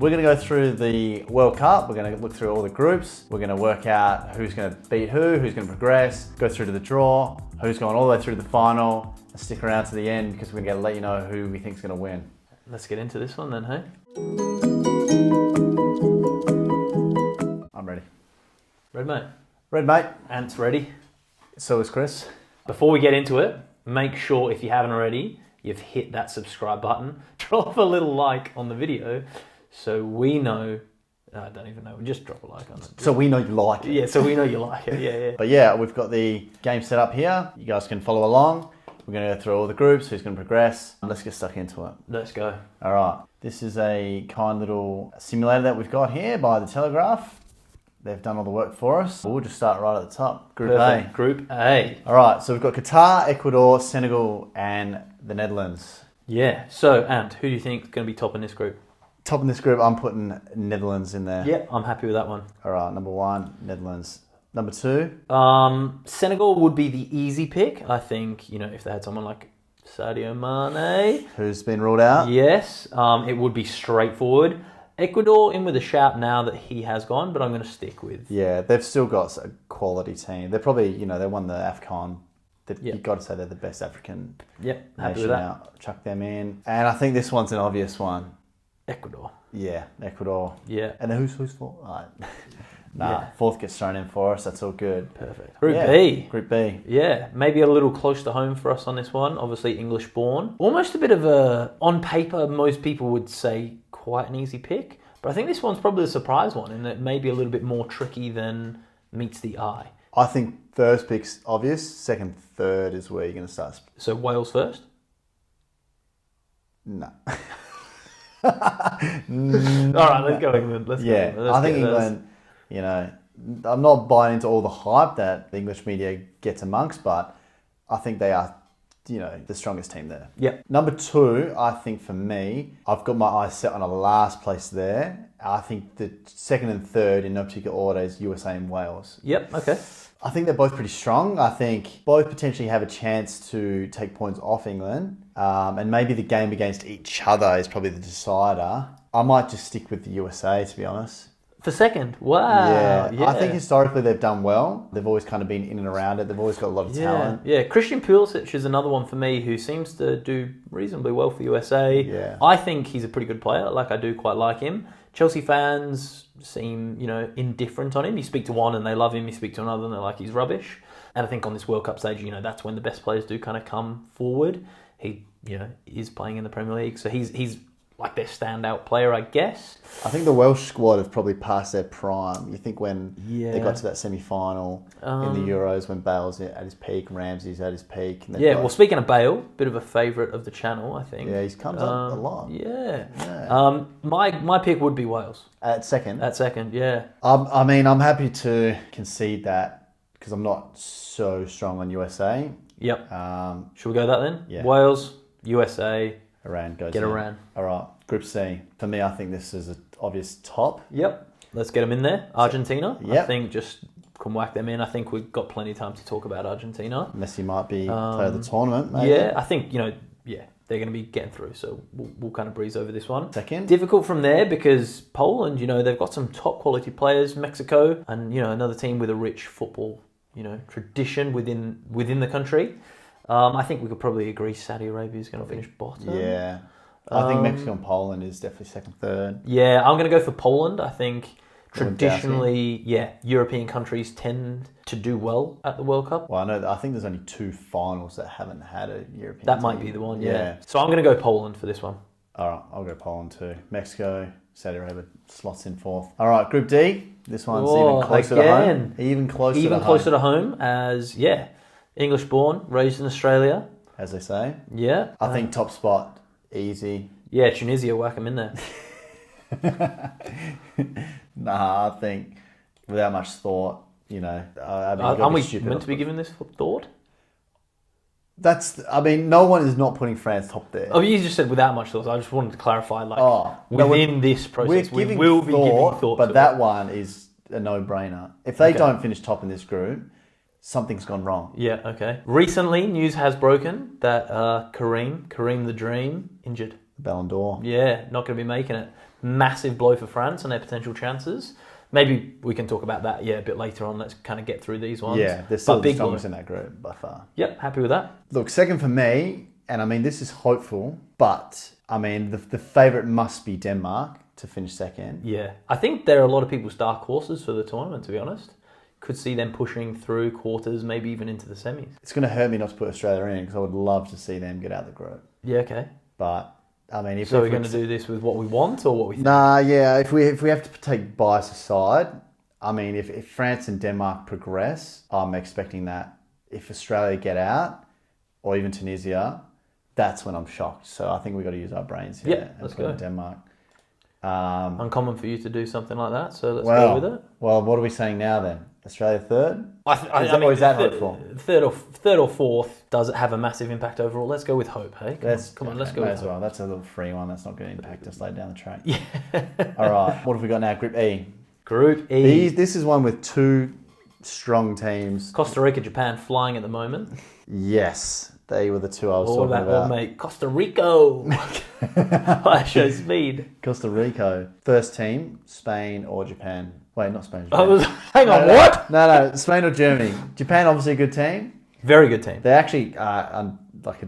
We're going to go through the World Cup. We're going to look through all the groups. We're going to work out who's going to beat who's going to progress, go through to the draw, who's going all the way through to the final, and stick around to the end because we're going to let you know who we think is going to win. Let's get into this one then, hey? I'm ready. Red mate. Red mate. Ant's ready. So is Chris. Before we get into it, make sure if you haven't already, you've hit that subscribe button. Drop a little like on the video so we know. I don't even know. Just drop a like on it. So we know you like it. Yeah, so we know you like it. Yeah. But yeah, we've got the game set up here. You guys can follow along. We're going to go through all the groups, who's going to progress. Let's get stuck into it. Let's go. All right. This is a kind little simulator that we've got here by The Telegraph. They've done all the work for us. We'll just start right at the top. Group Perfect. A. Group A. All right. So we've got Qatar, Ecuador, Senegal, and the Netherlands. Yeah. So, Ant, who do you think is going to be top in this group? Top in this group, I'm putting Netherlands in there. Yeah, I'm happy with that one. All right. Number 1, Netherlands. Number 2? Senegal would be the easy pick. I think, if they had someone like Sadio Mane, who's been ruled out. Yes, it would be straightforward. Ecuador in with a shout now that he has gone, but I'm going to stick with. Yeah, they've still got a quality team. They're probably, they won the AFCON. You've got to say they're the best African happy nation with that. now. Chuck them in. And I think this one's an obvious one. Ecuador. Yeah, Ecuador. Yeah. And then who's for? Fourth gets thrown in for us. That's all good. Perfect. Group B. Group B. Yeah, maybe a little close to home for us on this one. Obviously English born. Almost a bit of a, on paper, most people would say quite an easy pick. But I think this one's probably a surprise one in that maybe a little bit more tricky than meets the eye. I think first pick's obvious. Second, third is where you're going to start. So Wales first? No. All right, let's go England. Let's go. I think England, I'm not buying into all the hype that the English media gets amongst, but I think they are, the strongest team there. Yep. Number 2, I think for me, I've got my eyes set on a last place there. I think the second and third, in no particular order, is USA and Wales. Yep, okay. I think they're both pretty strong. I think both potentially have a chance to take points off England. And maybe the game against each other is probably the decider. I might just stick with the USA, to be honest. For second? Wow. Yeah. I think historically they've done well. They've always kind of been in and around it. They've always got a lot of talent. Yeah, Christian Pulisic is another one for me who seems to do reasonably well for USA. Yeah. I think he's a pretty good player. I do quite like him. Chelsea fans seem, indifferent on him. You speak to one and they love him. You speak to another and they're like, he's rubbish. And I think on this World Cup stage, that's when the best players do kind of come forward. He, is playing in the Premier League. So he's like their standout player, I guess. I think the Welsh squad have probably passed their prime. You think when they got to that semi-final in the Euros, when Bale's at his peak, Ramsey's at his peak. Well, speaking of Bale, bit of a favourite of the channel, I think. Yeah, he's comes up a lot. Yeah. My pick would be Wales. At second? At second, yeah. I'm happy to concede that because I'm not so strong on USA. Yep. Should we go that then? Yeah. Wales, USA... Iran goes Get in. Iran. All right. Group C. For me, I think this is an obvious top. Yep. Let's get them in there. Argentina. Yep. I think just can whack them in. I think we've got plenty of time to talk about Argentina. Messi might be player of the tournament, maybe. Yeah, I think, they're going to be getting through. So we'll kind of breeze over this one. Second. Difficult from there because Poland, they've got some top quality players. Mexico and, another team with a rich football, tradition within the country. I think we could probably agree Saudi Arabia is going to finish bottom. Yeah. I think Mexico and Poland is definitely second, third. Yeah, I'm going to go for Poland. I think traditionally, European countries tend to do well at the World Cup. Well, I think there's only 2 finals that haven't had a European That team. might be the one, yeah. So I'm going to go Poland for this one. All right, I'll go Poland too. Mexico, Saudi Arabia slots in fourth. All right, Group D. This one's even closer to home. Even closer to home as, English born, raised in Australia. As they say. Yeah. I think top spot, easy. Yeah, Tunisia, whack them in there. I think without much thought, Are we meant to be giving this thought? No one is not putting France top there. Oh, you just said without much thought. So I just wanted to clarify, within this process, we will be giving thought. But that one is a no-brainer. If they don't finish top in this group, something's gone wrong. Yeah, okay. Recently, news has broken that Kareem the Dream, injured. Ballon d'Or. Yeah, not going to be making it. massive blow for France and their potential chances. Maybe we can talk about that, a bit later on. Let's kind of get through these ones. Yeah, they're still But the big strongest blow. in that group by far. Yep, happy with that. Look, second for me, and I mean, this is hopeful, but I mean, the favourite must be Denmark to finish second. Yeah, I think there are a lot of people's dark horses for the tournament, to be honest. Could see them pushing through quarters, maybe even into the semis. It's going to hurt me not to put Australia in because I would love to see them get out of the group. Yeah, okay. But I mean, if So we're going to do this with what we want or what we think? Nah, yeah. If we have to take bias aside, I mean, if France and Denmark progress, I'm expecting that. If Australia get out, or even Tunisia, that's when I'm shocked. So I think we've got to use our brains here. Yep, let's put in go. Denmark. Uncommon for you to do something like that, so let's Well, go with it. Well, what are we saying now then? Australia third? Or is that hopeful? Third or fourth, does it have a massive impact overall? Let's go with hope, hey? Come on, let's go May with as hope. well. That's a little free one. That's not going to impact us later down the track. Yeah. All right. What have we got now? Group E. Group E. This is one with two strong teams. Costa Rica, Japan flying at the moment. Yes. They were the two I was All talking that old about. mate, Costa Rico. I show speed. Costa Rica. First team, Spain or Japan. Wait, not Spain. Hang on, what? No, Spain or Germany. Japan, obviously a good team. Very good team. They actually are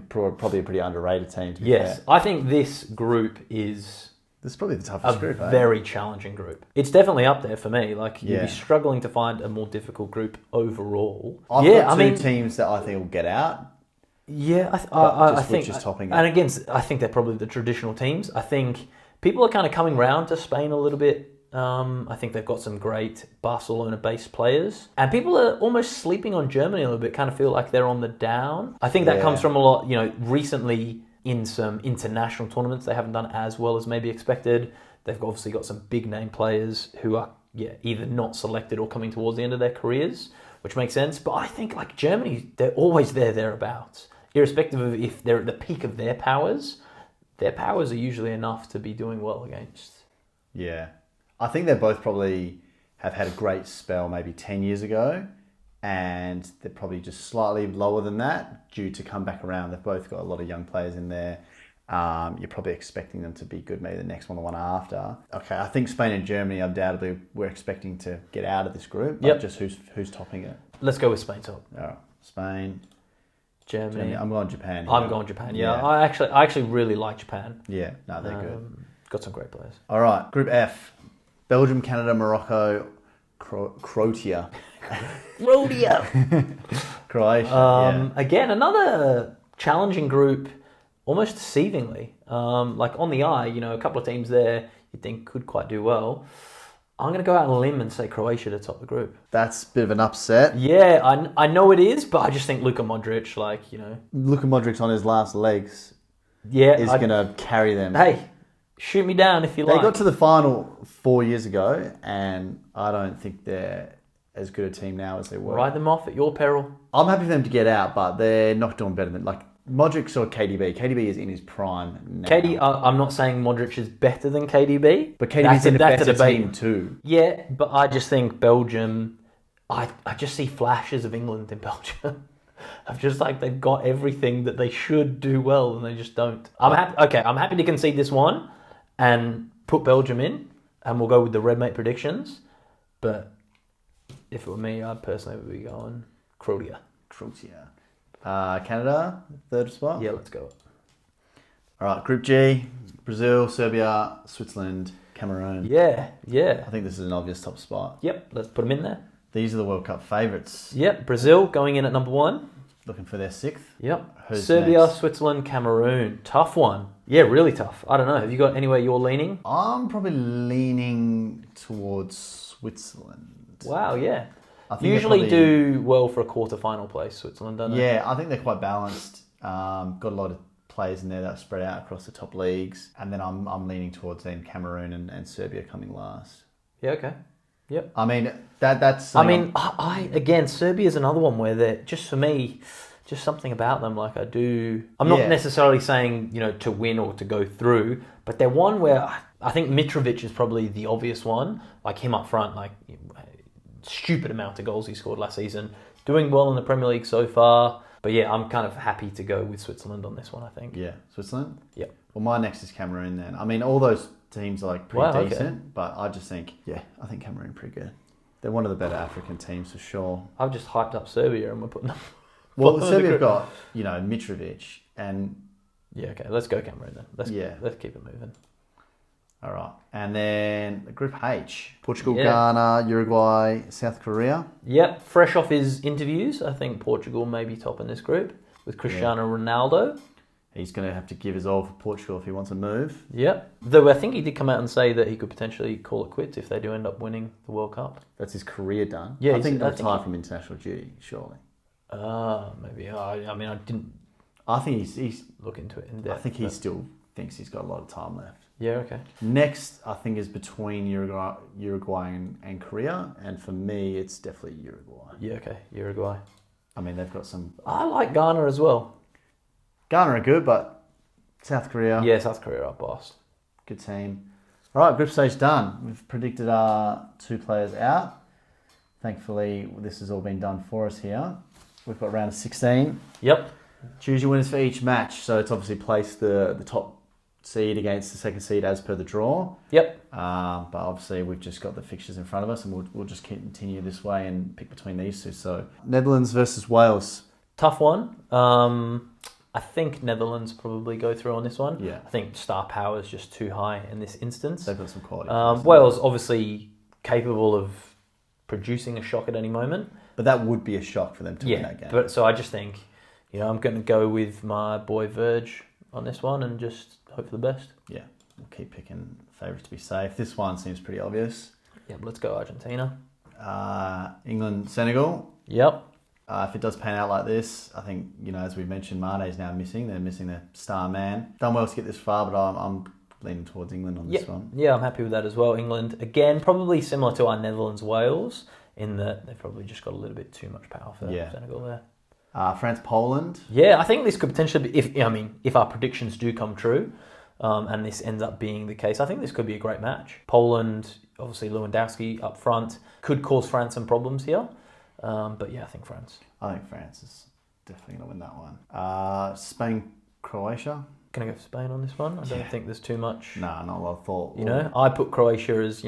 probably a pretty underrated team, to be Yes, fair. I think this group is This is probably the toughest group, eh? very challenging group. It's definitely up there for me. Like, you'd Yeah. be struggling to find a more difficult group overall. I've got two teams that I think will get out. Yeah, I just think, which is topping it. and again, I think they're probably the traditional teams. I think people are kind of coming round to Spain a little bit. I think they've got some great Barcelona-based players, and people are almost sleeping on Germany a little bit. Kind of feel like they're on the down. I think that comes from a lot, recently in some international tournaments they haven't done as well as maybe expected. They've obviously got some big name players who are either not selected or coming towards the end of their careers, which makes sense. But I think like Germany, they're always thereabouts. Irrespective of if they're at the peak of their powers are usually enough to be doing well against. Yeah. I think they both probably have had a great spell maybe 10 years ago, and they're probably just slightly lower than that due to come back around. They've both got a lot of young players in there. You're probably expecting them to be good, maybe the next one, the one after. Okay, I think Spain and Germany, undoubtedly, we're expecting to get out of this group. But just who's topping it? Let's go with Spain top. All right, Spain, Germany. I'm going Japan. I'm going Japan. Yeah, I actually really like Japan. Yeah, no, they're good. Got some great players. All right, Group F: Belgium, Canada, Morocco, Croatia. Croatia. Again, another challenging group, almost deceivingly. Like on the eye, a couple of teams there you think could quite do well. I'm going to go out on a limb and say Croatia to top the group. That's a bit of an upset. Yeah, I know it is, but I just think Luka Modric, Luka Modric's on his last legs. Yeah, is going to carry them. Hey, shoot me down if you like. They got to the final 4 years ago, and I don't think they're as good a team now as they were. Ride them off at your peril. I'm happy for them to get out, but they're not doing better than Modric or KDB. KDB is in his prime now. I'm not saying Modric is better than KDB. But KDB's in a better team too. Yeah, but I just think Belgium, I just see flashes of England in Belgium. I'm just like, they've got everything that they should do well and they just don't. I'm happy to concede this one and put Belgium in, and we'll go with the red mate predictions. But if it were me, I personally would be going Croatia. Canada, third spot. Yeah, let's go. All right, Group G: Brazil, Serbia, Switzerland, Cameroon. Yeah. I think this is an obvious top spot. Yep, let's put them in there. These are the World Cup favourites. Yep, Brazil going in at number 1. Looking for their 6th. Yep. Who's Serbia, next? Switzerland, Cameroon. Tough one. Yeah, really tough. I don't know. Have you got anywhere you're leaning? I'm probably leaning towards Switzerland. Wow, yeah. I think Usually do well for a quarter-final place, Switzerland, don't they? Yeah, I think they're quite balanced. Got a lot of players in there that are spread out across the top leagues. And then I'm leaning towards then Cameroon and Serbia coming last. Yeah, okay. Yep. I mean, that's... Again, Serbia's another one where they're, just for me, just something about them, I'm not necessarily saying, to win or to go through, but they're one where I think Mitrovic is probably the obvious one, like him up front, stupid amount of goals he scored last season, doing well in the Premier League so far. But yeah, I'm kind of happy to go with Switzerland on this one, I think. Yeah, Switzerland? Yep. Well, my next is Cameroon then. I mean, all those teams are like pretty Wow, okay. decent, but I just think, I think Cameroon are pretty good. They're one of the better African teams for sure. I've just hyped up Serbia and we're putting them. Well, Serbia's got, Mitrovic and... Yeah, okay, let's go Cameroon then. Let's keep it moving. All right. And then Group H, Portugal, Ghana, Uruguay, South Korea. Yep, fresh off his interviews, I think Portugal may be top in this group with Cristiano Ronaldo. He's going to have to give his all for Portugal if he wants to move. Yep. Though I think he did come out and say that he could potentially call it quits if they do end up winning the World Cup. That's his career done. Yeah, I think he'll retire from international duty, surely. Maybe. I mean, I didn't I think he's look into it in depth. I think he still thinks he's got a lot of time left. Yeah, okay. Next, I think, is between Uruguay and Korea. And for me, it's definitely Uruguay. Yeah, okay. Uruguay. I mean, they've got some... I like Ghana as well. Ghana are good, but South Korea... Yeah, South Korea are boss. Good team. All right, group stage done. We've predicted our 2 players out. Thankfully, this has all been done for us here. We've got round of 16. Yep. Choose your winners for each match. So it's obviously placed the top seed against the second seed as per the draw. Yep. But obviously we've just got the fixtures in front of us, and we'll just continue this way and pick between these two. So Netherlands versus Wales. Tough one. I think Netherlands probably go through on this one. Yeah. I think star power is just too high in this instance. They've got some quality. Wales obviously capable of producing a shock at any moment. But that would be a shock for them to win that game. But so I just think, I'm going to go with my boy Verge on this one and just hope for the best. Yeah, we'll keep picking favourites to be safe. This one seems pretty obvious. Yep, let's go Argentina. England, Senegal. Yep. If it does pan out like this, I think, as we mentioned, Mane's now missing. They're missing their star man. Done well to get this far, but I'm leaning towards England on this one. Yeah, I'm happy with that as well. England, again, probably similar to our Netherlands-Wales in that they've probably just got a little bit too much power for Senegal there. France, Poland. Yeah, I think this could potentially be, if our predictions do come true, and this ends up being the case, I think this could be a great match. Poland, obviously Lewandowski up front, could cause France some problems here. But yeah, I think France. I think France is definitely going to win that one. Spain, Croatia. Can I go for Spain on this one? I don't think there's too much. Nah, not a lot of thought. I put Croatia as,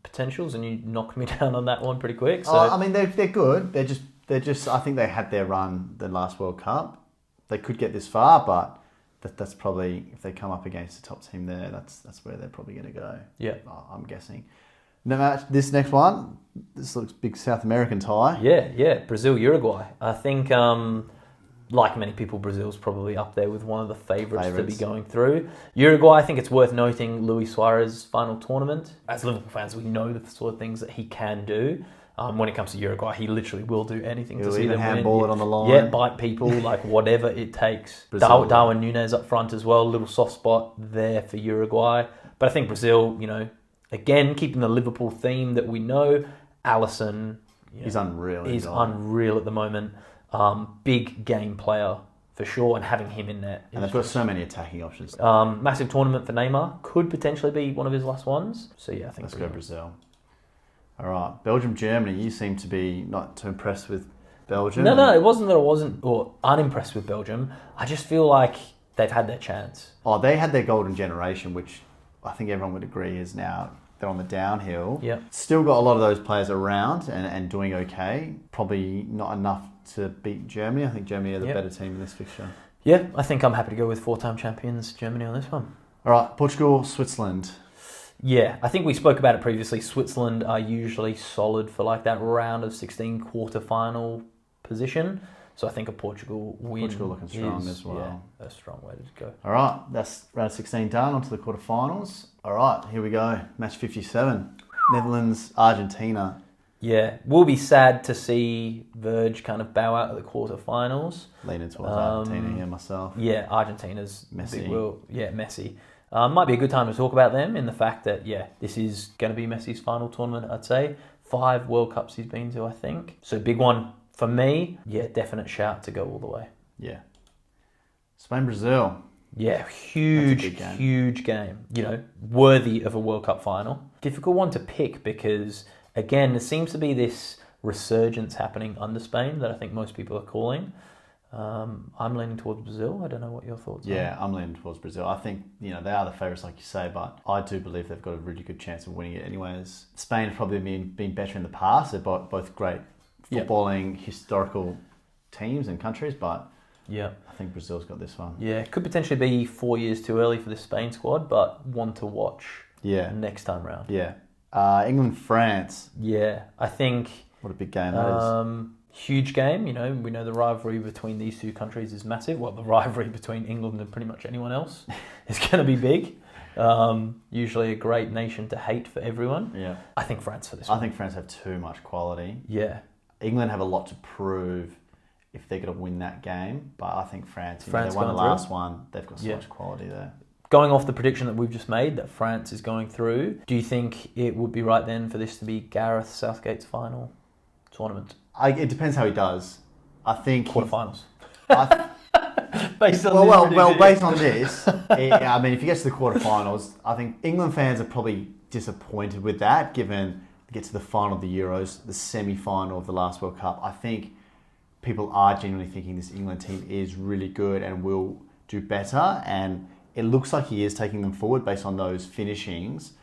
potentials, and you knocked me down on that one pretty quick. So I mean, they're good. They're just. I think they had their run the last World Cup. They could get this far, but that's probably, if they come up against the top team there, that's where they're probably going to go. Yeah, I'm guessing. This next one, this looks big South American tie. Yeah, Brazil, Uruguay. I think, like many people, Brazil's probably up there with one of the favourites to be going through. Uruguay, I think it's worth noting Luis Suarez's final tournament. As Liverpool fans, we know the sort of things that he can do. When it comes to Uruguay, he literally will do anything to see them win. Handball it on the line. Yeah, bite people, like whatever it takes. Darwin Núñez up front as well, little soft spot there for Uruguay. But I think Brazil, again, keeping the Liverpool theme that we know, Alisson... he's unreal. He's unreal at the moment. Big game player for sure, and having him in there. And they've got so many attacking options. Massive tournament for Neymar. Could potentially be one of his last ones. So yeah, I think let's go Brazil. All right, Belgium, Germany. You seem to be not too impressed with Belgium. No, it wasn't that I wasn't or unimpressed with Belgium. I just feel like they've had their chance. Oh, they had their golden generation, which I think everyone would agree is now they're on the downhill. Yeah. Still got a lot of those players around and doing okay. Probably not enough to beat Germany. I think Germany are the better team in this fixture. Yeah, I think I'm happy to go with 4-time champions Germany on this one. All right, Portugal, Switzerland. Yeah, I think we spoke about it previously. Switzerland are usually solid for like that round of 16 quarter-final position. So I think a Portugal win. Portugal looking strong as well. Yeah, a strong way to go. All right, that's round 16 done. On to the quarterfinals. All right, here we go. Match 57. Netherlands, Argentina. Yeah, we'll be sad to see Verge kind of bow out at the quarterfinals. Leaning towards Argentina here myself. Yeah, Argentina's Messi. Messi. Might be a good time to talk about them in the fact that, this is going to be Messi's final tournament, I'd say. 5 World Cups he's been to, I think. So big one for me. Yeah, definite shout to go all the way. Yeah. Spain, Brazil. Yeah, huge game. Worthy of a World Cup final. Difficult one to pick because, again, there seems to be this resurgence happening under Spain that I think most people are calling. I'm leaning towards Brazil. I don't know what your thoughts are. Yeah, I'm leaning towards Brazil. I think, they are the favourites, like you say, but I do believe they've got a really good chance of winning it anyways. Spain have probably been better in the past. They're both great footballing, historical teams and countries, but yeah, I think Brazil's got this one. Yeah, could potentially be 4 years too early for the Spain squad, but one to watch next time round. Yeah. England, France. Yeah, I think... What a big game that is. Huge game. We know the rivalry between these two countries is massive. Well, the rivalry between England and pretty much anyone else is going to be big. Usually a great nation to hate for everyone. Yeah. I think France for this one. I think France have too much quality. Yeah. England have a lot to prove if they're going to win that game, but I think France they won the going last through. one. They've got so much quality there. Going off the prediction that we've just made that France is going through, do you think it would be right then for this to be Gareth Southgate's final tournament? It depends how he does. I think quarterfinals. Based on this, if he gets to the quarterfinals, I think England fans are probably disappointed with that, given they get to the final of the Euros, the semi-final of the last World Cup. I think people are genuinely thinking this England team is really good and will do better, and it looks like he is taking them forward based on those finishings.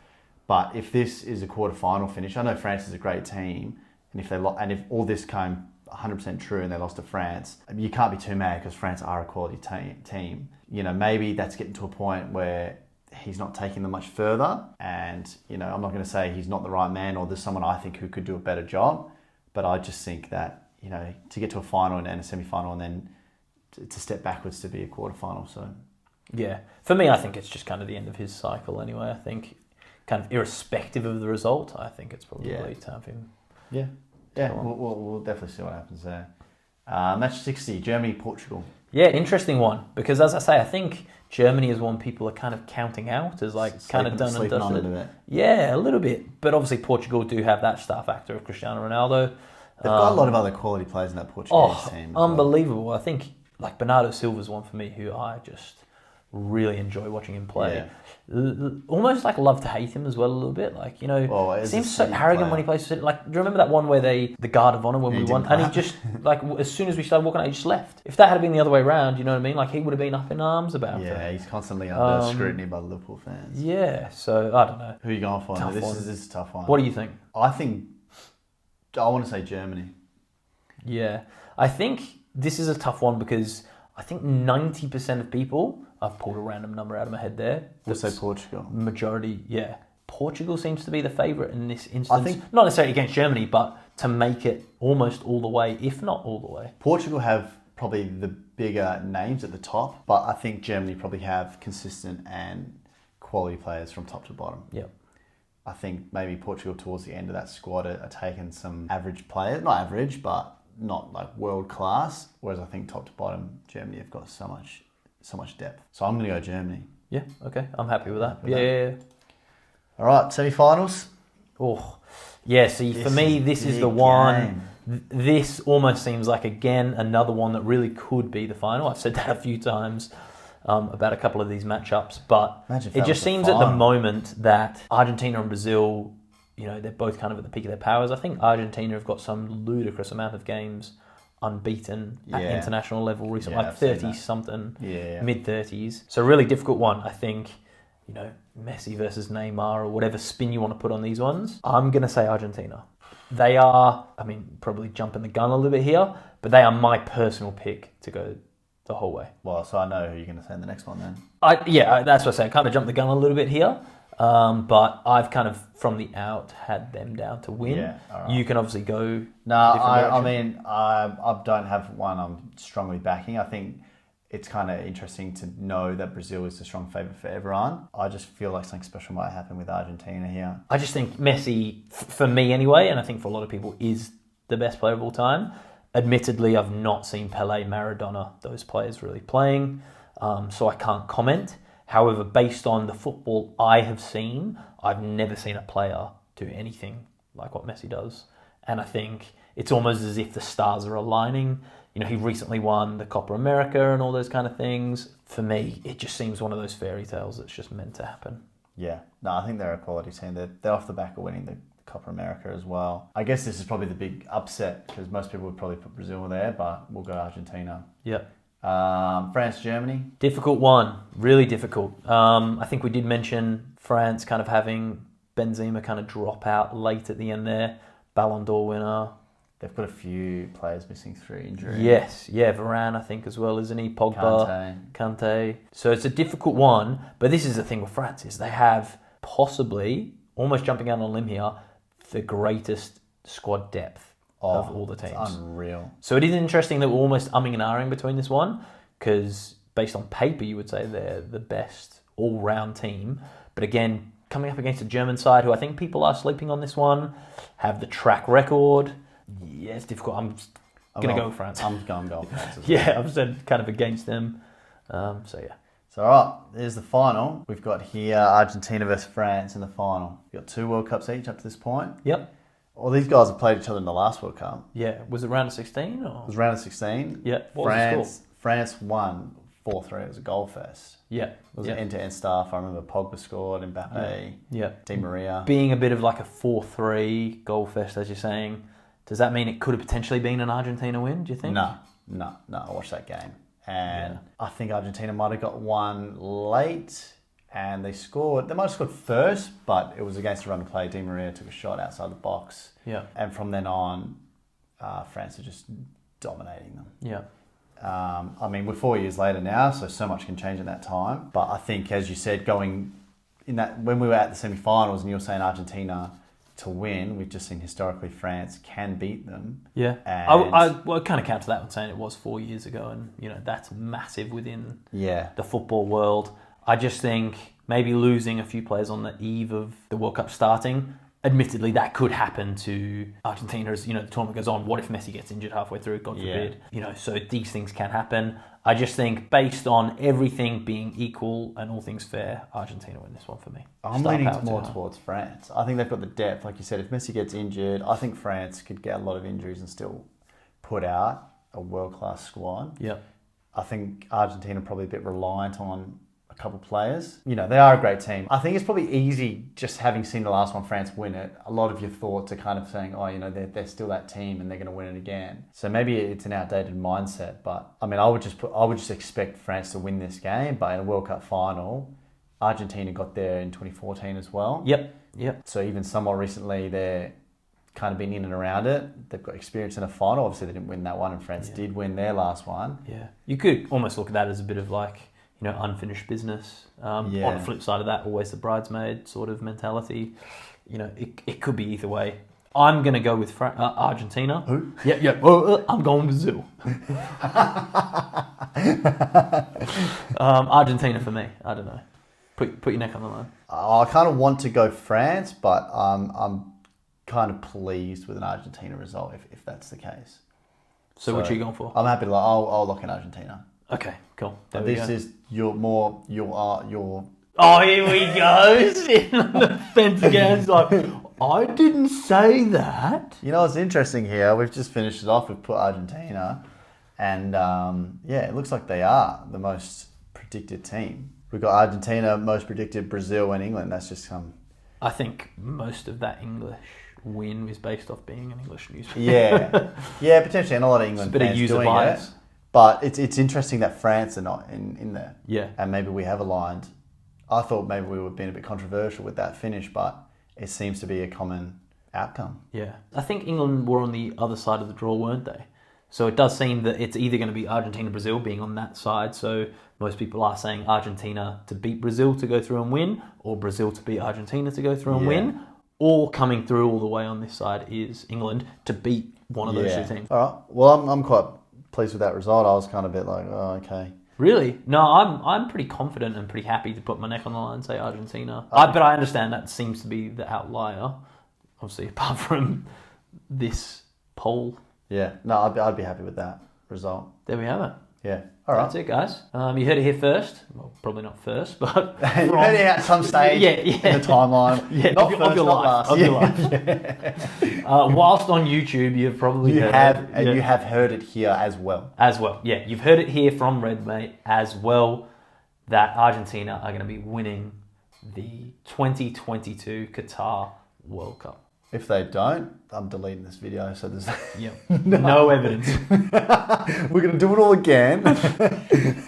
But if this is a quarterfinal finish, I know France is a great team, and if all this came 100% true and they lost to France, you can't be too mad because France are a quality team. Maybe that's getting to a point where he's not taking them much further, and I'm not going to say he's not the right man or there's someone I think who could do a better job, but I just think that to get to a final and a semi-final and then to step backwards to be a quarterfinal. So yeah, for me, I think it's just kind of the end of his cycle anyway. I think kind of irrespective of the result, I think it's probably time for him. Yeah, we'll definitely see what happens there. Match 60, Germany-Portugal. Yeah, interesting one, because as I say, I think Germany is one people are kind of counting out as kind of done and dusted. Yeah, a little bit. But obviously Portugal do have that star factor of Cristiano Ronaldo. They've got a lot of other quality players in that Portuguese team. Unbelievable. Well. I think Bernardo Silva's one for me who I just really enjoy watching him play. Almost love to hate him as well a little bit. Seems so arrogant when he plays. Do you remember that one where the guard of honor when we won, and he just as soon as we started walking out, he just left. If that had been the other way around, you know what I mean? He would have been up in arms about it. Yeah, he's constantly under scrutiny by the Liverpool fans. Yeah, so I don't know. Who are you going for? This is a tough one. What do you think? I want to say Germany. Yeah, I think this is a tough one because I think 90% of people, I've pulled a random number out of my head there. We'll say Portugal. Majority, yeah. Portugal seems to be the favourite in this instance. I think, not necessarily against Germany, but to make it almost all the way, if not all the way. Portugal have probably the bigger names at the top, but I think Germany probably have consistent and quality players from top to bottom. Yep. I think maybe Portugal towards the end of that squad are taking some average players, not average, but not world class. Whereas I think top to bottom, Germany have got so much depth. So I'm going to go Germany. Yeah, okay. I'm happy with that. Yeah. All right, semi-finals. Oh, yeah. See, for me, this is the one. This almost seems like, again, another one that really could be the final. I've said that a few times about a couple of these matchups, but it just seems at the moment that Argentina and Brazil, they're both kind of at the peak of their powers. I think Argentina have got some ludicrous amount of games unbeaten at international level recently, 30-something, mid-30s. So really difficult one, I think. Messi versus Neymar or whatever spin you want to put on these ones. I'm going to say Argentina. They are, probably jumping the gun a little bit here, but they are my personal pick to go the whole way. Well, so I know who you're going to say in the next one then. That's what I say. I kind of jumped the gun a little bit here, but I've kind of, from the out, had them down to win. Yeah, all right. You can obviously go I don't have one I'm strongly backing. I think it's kind of interesting to know that Brazil is the strong favourite for everyone. I just feel like something special might happen with Argentina here. I just think Messi, for me anyway, and I think for a lot of people, is the best player of all time. Admittedly, I've not seen Pele, Maradona, those players really playing, so I can't comment. However, based on the football I have seen, I've never seen a player do anything like what Messi does. And I think it's almost as if the stars are aligning. He recently won the Copa America and all those kind of things. For me, it just seems one of those fairy tales that's just meant to happen. Yeah. No, I think they're a quality team. They're off the back of winning the Copa America as well. I guess this is probably the big upset because most people would probably put Brazil there, but we'll go Argentina. Yep. France, Germany. Difficult one. Really difficult. I think we did mention France kind of having Benzema kind of drop out late at the end there. Ballon d'Or winner. They've got a few players missing through injury. Yes, yeah, Varane I think as well, isn't he? Pogba, Kante. So it's a difficult one, but this is the thing with France is they have possibly, almost jumping out on a limb here, the greatest squad depth of all the teams. It's unreal. So it is interesting that we're almost umming and ahhing between this one because based on paper you would say they're the best all-round team. But again, coming up against a German side who I think people are sleeping on this one, have the track record. Yeah, it's difficult. I'm going to go with France. I'm going with France as well. Yeah, I've said kind of against them. So, yeah. So, all right, there's the final. We've got here Argentina versus France in the final. We've got 2 World Cups each up to this point. Yep. Well, these guys have played each other in the last World Cup. Yeah. Was it round of 16? Or? It was round of 16. Yeah. What was the score? France won 4-3. It was a goal fest. Yeah. It was an end-to-end stuff. I remember Pogba scored, Mbappe, Di Maria. Being a bit of like a 4-3 goal fest, as you're saying, does that mean it could have potentially been an Argentina win, do you think? No. I watched that game. And I think Argentina might have got one late and they scored. They might have scored first, but it was against a run of play. Di Maria took a shot outside the box. Yeah. And from then on, France are just dominating them. Yeah. I mean, we're 4 years later now, so much can change in that time. But I think, as you said, going in that when we were at the semi-finals and you were saying Argentina to win, we've just seen historically France can beat them. Yeah. And I kind of counter that one saying it was 4 years ago and, that's massive within the football world. I just think maybe losing a few players on the eve of the World Cup starting, admittedly that could happen to Argentina as, the tournament goes on. What if Messi gets injured halfway through? God forbid. So these things can happen. I just think based on everything being equal and all things fair, Argentina win this one for me. I'm leaning more towards France. I think they've got the depth. Like you said, if Messi gets injured, I think France could get a lot of injuries and still put out a world-class squad. Yeah. I think Argentina are probably a bit reliant on a couple players. They are a great team. I think it's probably easy, just having seen the last one, France win it. A lot of your thoughts are kind of saying, they're still that team and they're going to win it again. So maybe it's an outdated mindset, but I mean, I would just expect France to win this game. But in a World Cup final, Argentina got there in 2014 as well. Yep. So even somewhat recently, they're kind of been in and around it. They've got experience in a final. Obviously, they didn't win that one, and France did win their last one. Yeah. You could almost look at that as a bit of like, unfinished business. On the flip side of that, always the bridesmaid sort of mentality. It could be either way. I'm going to go with Argentina. Who? Yeah. I'm going Brazil. Argentina for me. I don't know. Put your neck on the line. I kind of want to go France, but I'm kind of pleased with an Argentina result if that's the case. So what are you going for? I'm happy to. I'll lock in Argentina. Okay, cool. This is your. Oh, here we go. Sitting on the fence again. It's like, I didn't say that. What's interesting here? We've just finished it off. We've put Argentina, and it looks like they are the most predicted team. We've got Argentina, most predicted, Brazil and England. That's just some. I think most of that English win is based off being an English newspaper. Yeah, potentially, and a lot of England fans doing user bias. it. But it's interesting that France are not in there. Yeah. And maybe we have aligned. I thought maybe we would have been a bit controversial with that finish, but it seems to be a common outcome. Yeah. I think England were on the other side of the draw, weren't they? So it does seem that it's either going to be Argentina-Brazil being on that side. So most people are saying Argentina to beat Brazil to go through and win, or Brazil to beat Argentina to go through and win, or coming through all the way on this side is England to beat one of those two teams. All right. Well, I'm quite pleased with that result. I was kind of a bit like, oh, okay. Really? No, I'm pretty confident and pretty happy to put my neck on the line and say Argentina. But I understand that seems to be the outlier, obviously, apart from this poll. Yeah. No, I'd be happy with that result. There we have it. Yeah. All right. That's it, guys. You heard it here first. Well, probably not first, but... you heard it at some stage in the timeline. Not first, not last. Of your life. Whilst on YouTube, you've probably you have heard it here as well. As well, yeah. You've heard it here from Redmate as well, that Argentina are going to be winning the 2022 Qatar World Cup. If they don't, I'm deleting this video. So there's Yep. No evidence. we're gonna do it all again, and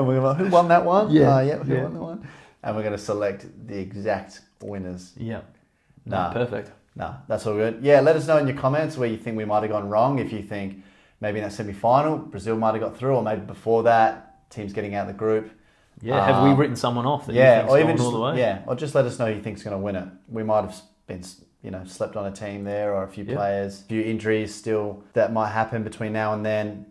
we're gonna who won that one? Who won that one? And we're gonna select the exact winners. Yeah. Nah, Perfect. nah, that's all good. Yeah, let us know in your comments where you think we might have gone wrong. If you think maybe in that semi-final Brazil might have got through, or maybe before that, teams getting out of the group. Yeah. Have we written someone off that you think's or even going just, all the way? yeah, or just let us know who you think's gonna win it. We might have been, slept on a team there, or a few players, a few injuries still that might happen between now and then.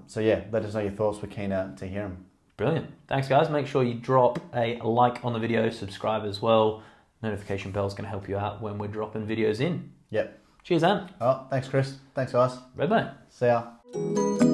So yeah, let us know your thoughts. We're keen to hear them. Brilliant. Thanks, guys. Make sure you drop a like on the video, subscribe as well. Notification bell's going to help you out when we're dropping videos in. Yep. Cheers, Ant. Oh, thanks, Chris. Thanks, guys. Bye-bye. See ya.